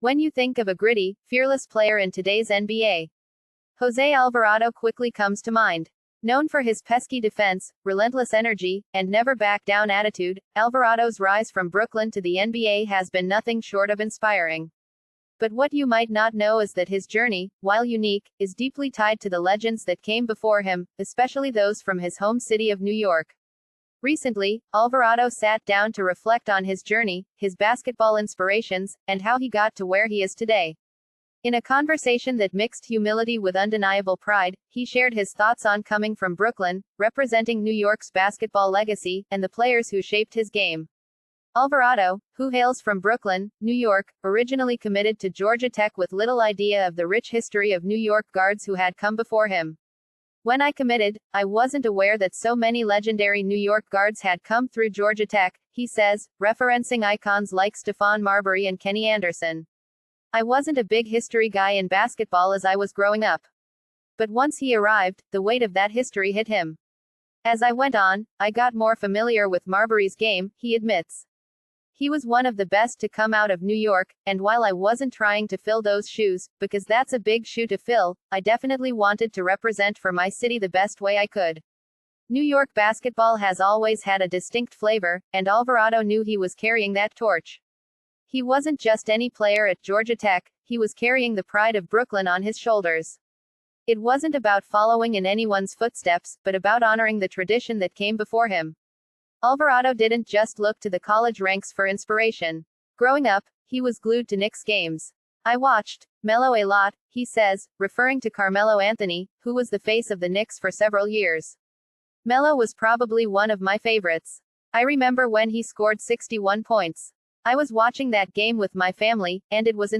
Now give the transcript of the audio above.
When you think of a gritty, fearless player in today's NBA, Jose Alvarado quickly comes to mind. Known for his pesky defense, relentless energy, and never back down attitude, Alvarado's rise from Brooklyn to the NBA has been nothing short of inspiring. But what you might not know is that his journey, while unique, is deeply tied to the legends that came before him, especially those from his home city of New York. Recently, Alvarado sat down to reflect on his journey, his basketball inspirations, and how he got to where he is today. In a conversation that mixed humility with undeniable pride, he shared his thoughts on coming from Brooklyn, representing New York's basketball legacy, and the players who shaped his game. Alvarado, who hails from Brooklyn, New York, originally committed to Georgia Tech with little idea of the rich history of New York guards who had come before him. When I committed, I wasn't aware that so many legendary New York guards had come through Georgia Tech, he says, referencing icons like Stephon Marbury and Kenny Anderson. I wasn't a big history guy in basketball as I was growing up. But once he arrived, the weight of that history hit him. As I went on, I got more familiar with Marbury's game, he admits. He was one of the best to come out of New York, and while I wasn't trying to fill those shoes, because that's a big shoe to fill, I definitely wanted to represent for my city the best way I could. New York basketball has always had a distinct flavor, and Alvarado knew he was carrying that torch. He wasn't just any player at Georgia Tech, he was carrying the pride of Brooklyn on his shoulders. It wasn't about following in anyone's footsteps, but about honoring the tradition that came before him. Alvarado didn't just look to the college ranks for inspiration. Growing up, he was glued to Knicks games. I watched Melo a lot, he says, referring to Carmelo Anthony, who was the face of the Knicks for several years. Melo was probably one of my favorites. I remember when he scored 61 points. I was watching that game with my family, and it was